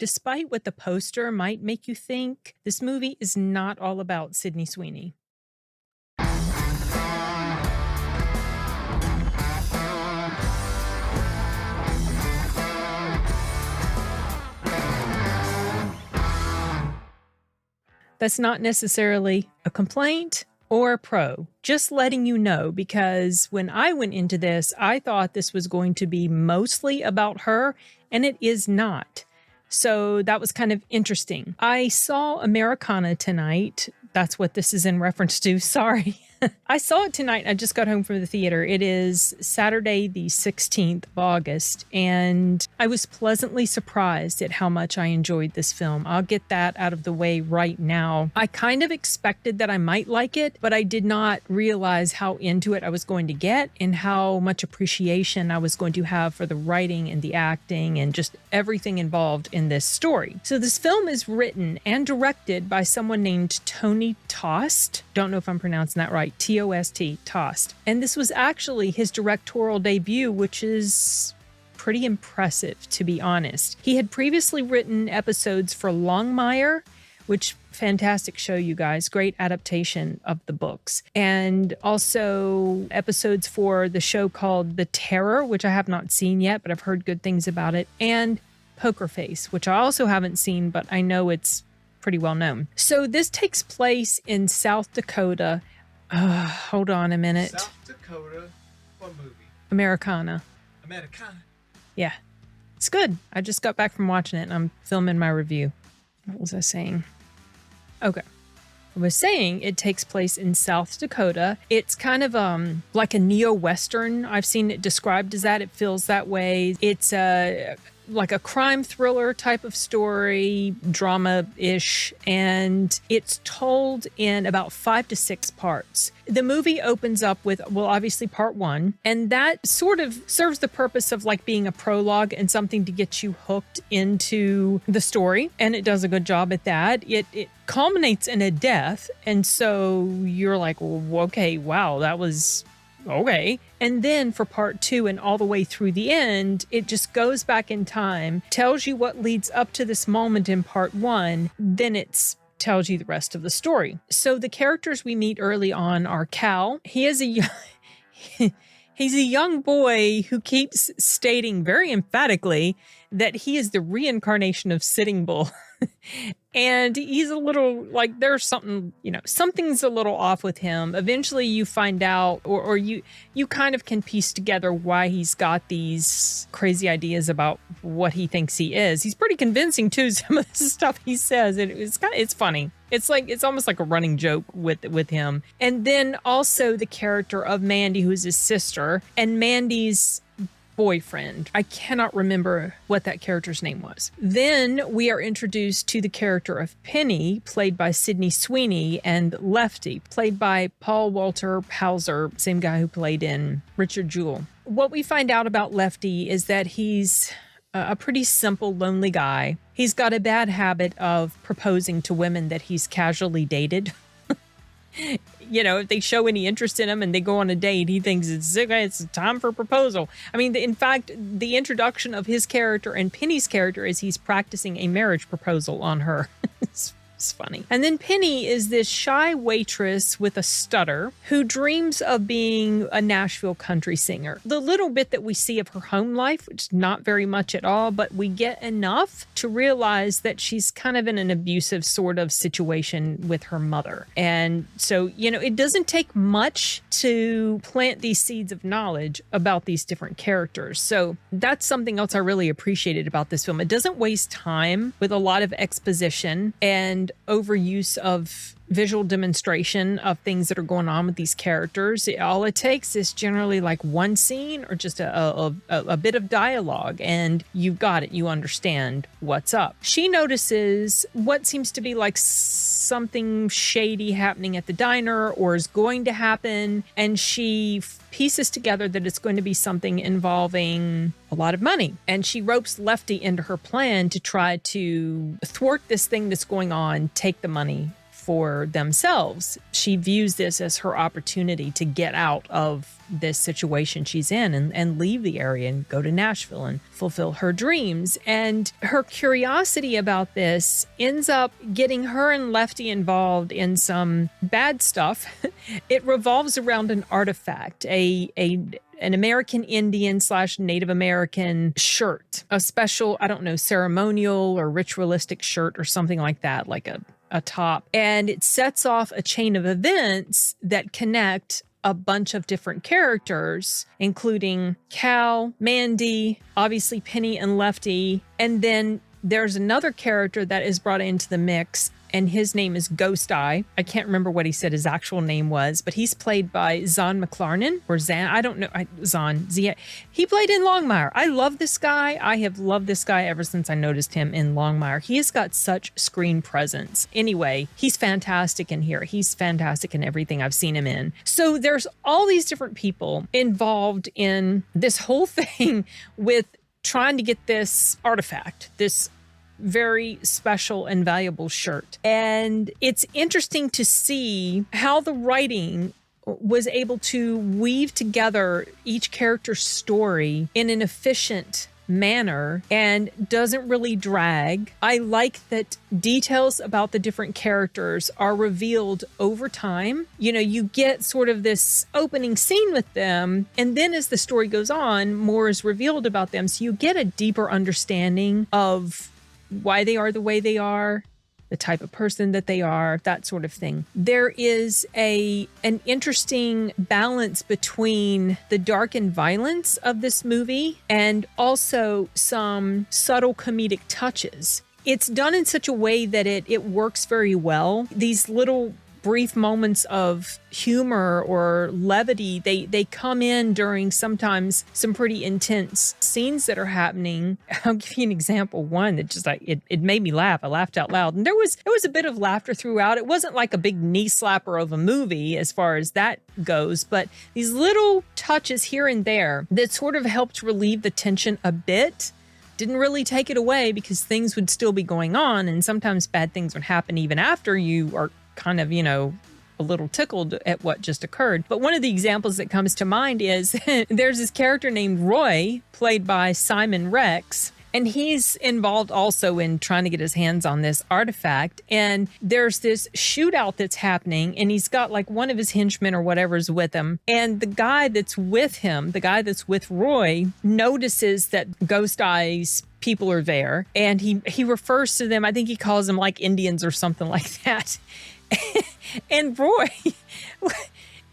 despite what the poster might make you think, this movie is not all about Sydney Sweeney. That's not necessarily a complaint or a pro, just letting you know, because when I went into this, I thought this was going to be mostly about her, and it is not. So that was kind of interesting. I saw Americana tonight. That's what this is in reference to. Sorry. I saw it tonight. I just got home from the theater. It is Saturday, the 16th of August, and I was pleasantly surprised at how much I enjoyed this film. I'll get that out of the way right now. I kind of expected that I might like it, but I did not realize how into it I was going to get and how much appreciation I was going to have for the writing and the acting and just everything involved in this story. So this film is written and directed by someone named Tony Tost. Don't know if I'm pronouncing that right. T-O-S-T, Tost. And this was actually his directorial debut, which is pretty impressive, to be honest. He had previously written episodes for Longmire, which fantastic show, you guys. Great adaptation of the books. And also episodes for the show called The Terror, which I have not seen yet, but I've heard good things about it. And Poker Face, which I also haven't seen, but I know it's pretty well known. So this takes place in South Dakota. Hold on a minute. South Dakota. What movie? Americana. Americana. Yeah. It's good. I just got back from watching it and I'm filming my review. What was I saying? Okay. I was saying it takes place in South Dakota. It's kind of like a neo-Western. I've seen it described as that. It feels that way. It's like a crime thriller type of story, drama-ish, and it's told in about 5 to 6 parts. The movie opens up with, well, obviously part 1, and that sort of serves the purpose of like being a prologue and something to get you hooked into the story, and it does a good job at that. It culminates in a death, and so you're like, well, okay, wow, that was okay. And then for part 2 and all the way through the end, it just goes back in time, tells you what leads up to this moment in part 1, then it tells you the rest of the story. So the characters we meet early on are Cal. He is he's a young boy who keeps stating very emphatically that he is the reincarnation of Sitting Bull. And he's a little like, there's something, something's a little off with him. Eventually you find out, or you kind of can piece together why he's got these crazy ideas about what he thinks he is. He's pretty convincing too, some of the stuff he says. And it's funny. It's almost like a running joke with him. And then also the character of Mandy, who's his sister, and Mandy's boyfriend. I cannot remember what that character's name was. Then we are introduced to the character of Penny, played by Sydney Sweeney, and Lefty, played by Paul Walter Hauser, same guy who played in Richard Jewell. What we find out about Lefty is that he's a pretty simple, lonely guy. He's got a bad habit of proposing to women that he's casually dated. If they show any interest in him and they go on a date, he thinks it's time for a proposal. I mean, in fact, the introduction of his character and Penny's character is he's practicing a marriage proposal on her. It's funny. And then Penny is this shy waitress with a stutter who dreams of being a Nashville country singer. The little bit that we see of her home life, which is not very much at all, but we get enough to realize that she's kind of in an abusive sort of situation with her mother. And so, it doesn't take much to plant these seeds of knowledge about these different characters. So that's something else I really appreciated about this film. It doesn't waste time with a lot of exposition and overuse of visual demonstration of things that are going on with these characters. All it takes is generally like one scene or just a bit of dialogue, and you've got it. You understand what's up. She notices what seems to be like something shady happening at the diner or is going to happen, and she pieces together that it's going to be something involving a lot of money. And she ropes Lefty into her plan to try to thwart this thing that's going on, take the money for themselves. She views this as her opportunity to get out of this situation she's in and leave the area and go to Nashville and fulfill her dreams. And her curiosity about this ends up getting her and Lefty involved in some bad stuff. It revolves around an artifact, an American Indian / Native American shirt, a special, I don't know, ceremonial or ritualistic shirt or something like that, like a top. And it sets off a chain of events that connect a bunch of different characters, including Cal, Mandy, obviously Penny and Lefty. And then there's another character that is brought into the mix, and his name is Ghost Eye. I can't remember what he said his actual name was, but he's played by Zahn McClarnon, or Zahn, I don't know, Zahn. He played in Longmire. I love this guy. I have loved this guy ever since I noticed him in Longmire. He has got such screen presence. Anyway, he's fantastic in here. He's fantastic in everything I've seen him in. So there's all these different people involved in this whole thing with trying to get this artifact, this very special and valuable shirt. And it's interesting to see how the writing was able to weave together each character's story in an efficient manner and doesn't really drag. I like that details about the different characters are revealed over time. You know, you get sort of this opening scene with them, and then as the story goes on, more is revealed about them. So you get a deeper understanding of why they are the way they are, the type of person that they are, that sort of thing. There is an interesting balance between the dark and violence of this movie and also some subtle comedic touches. It's done in such a way that it works very well. These little brief moments of humor or levity, they come in during sometimes some pretty intense scenes that are happening. I'll give you an example. One that just it made me laugh. I laughed out loud. And there was a bit of laughter throughout. It wasn't like a big knee slapper of a movie as far as that goes, but these little touches here and there that sort of helped relieve the tension a bit. Didn't really take it away because things would still be going on, and sometimes bad things would happen even after you are kind of, a little tickled at what just occurred. But one of the examples that comes to mind is there's this character named Roy, played by Simon Rex, and he's involved also in trying to get his hands on this artifact. And there's this shootout that's happening, and he's got like one of his henchmen or whatever's with him. And the guy that's with him, the guy that's with Roy, notices that Ghost Eye's people are there, and he refers to them, I think he calls them like Indians or something like that. And Roy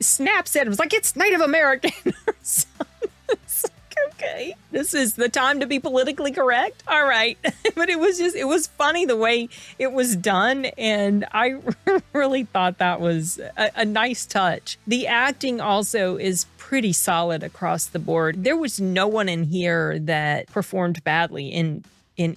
snaps at him. It's like, it's Native American or something. It's like, okay, this is the time to be politically correct. All right. But it was funny the way it was done. And I really thought that was a nice touch. The acting also is pretty solid across the board. There was no one in here that performed badly in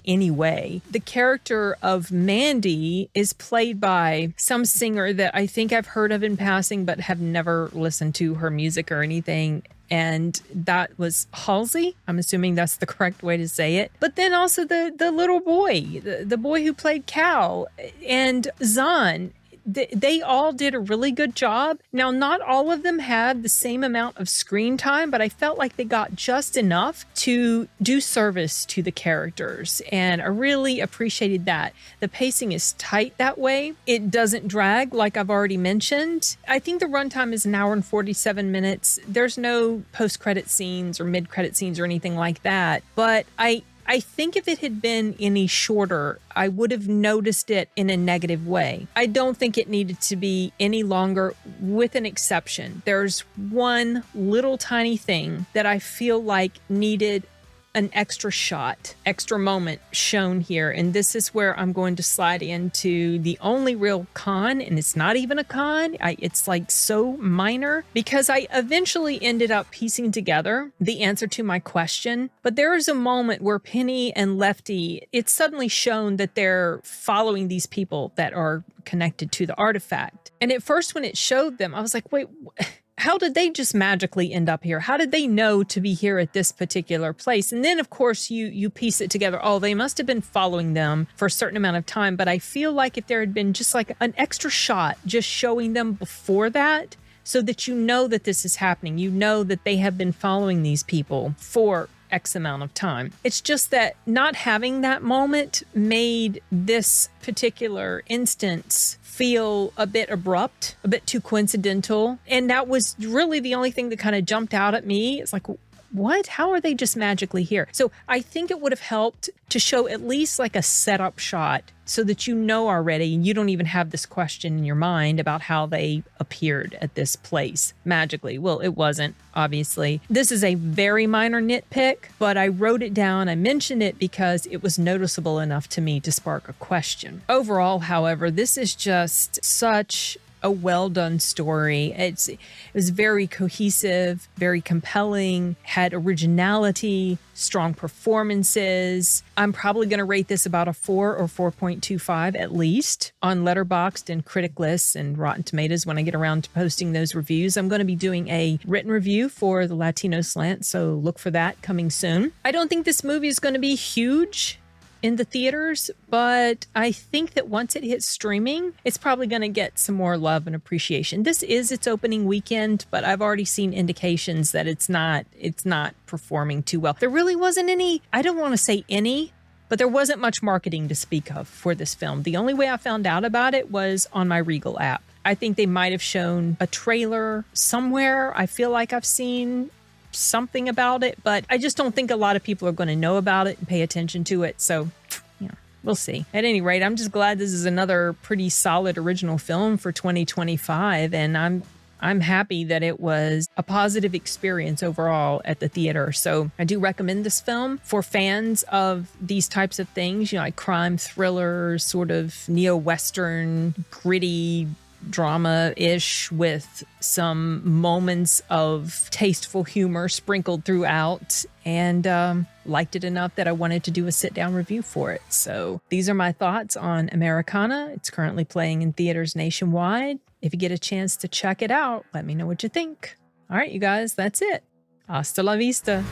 any way. The character of Mandy is played by some singer that I think I've heard of in passing, but have never listened to her music or anything. And that was Halsey. I'm assuming that's the correct way to say it. But then also the little boy, the boy who played Cal, and Zahn. They all did a really good job. Now, not all of them had the same amount of screen time, but I felt like they got just enough to do service to the characters. And I really appreciated that. The pacing is tight that way. It doesn't drag, like I've already mentioned. I think the runtime is an hour and 47 minutes. There's no post-credit scenes or mid-credit scenes or anything like that. But I think if it had been any shorter, I would have noticed it in a negative way. I don't think it needed to be any longer, with an exception. There's one little tiny thing that I feel like needed an extra shot, extra moment shown here. And this is where I'm going to slide into the only real con, and it's not even a con. It's like so minor, because I eventually ended up piecing together the answer to my question. But there is a moment where Penny and Lefty, it's suddenly shown that they're following these people that are connected to the artifact. And at first when it showed them, I was like, wait, how did they just magically end up here? How did they know to be here at this particular place? And then, of course, you piece it together. Oh, they must have been following them for a certain amount of time. But I feel like if there had been just like an extra shot just showing them before that, so that you know that this is happening, you know that they have been following these people for X amount of time. It's just that not having that moment made this particular instance feel a bit abrupt, a bit too coincidental. And that was really the only thing that kind of jumped out at me. It's like, what? How are they just magically here? So I think it would have helped to show at least like a setup shot so that you know already and you don't even have this question in your mind about how they appeared at this place magically. Well, it wasn't, obviously. This is a very minor nitpick, but I wrote it down. I mentioned it because it was noticeable enough to me to spark a question. Overall, however, this is just such a well-done story. It was very cohesive, very compelling, had originality, strong performances. I'm probably going to rate this about a 4 or 4.25 at least on Letterboxd and Critic Lists and Rotten Tomatoes. When I get around to posting those reviews, I'm going to be doing a written review for the Latino Slant, so look for that coming soon. I don't think this movie is going to be huge in the theaters, but I think that once it hits streaming, it's probably going to get some more love and appreciation. This is its opening weekend, but I've already seen indications that it's not performing too well. There really wasn't any, I don't want to say any, but there wasn't much marketing to speak of for this film. The only way I found out about it was on my Regal app. I think they might have shown a trailer somewhere. I feel like I've seen something about it, but I just don't think a lot of people are going to know about it and pay attention to it. So, we'll see. At any rate, I'm just glad this is another pretty solid original film for 2025, and I'm happy that it was a positive experience overall at the theater. So I do recommend this film for fans of these types of things, like crime thrillers, sort of neo-Western, gritty drama-ish with some moments of tasteful humor sprinkled throughout, and liked it enough that I wanted to do a sit-down review for it. So these are my thoughts on Americana. It's currently playing in theaters nationwide. If you get a chance to check it out, let me know what you think. All right, you guys, that's it. Hasta la vista.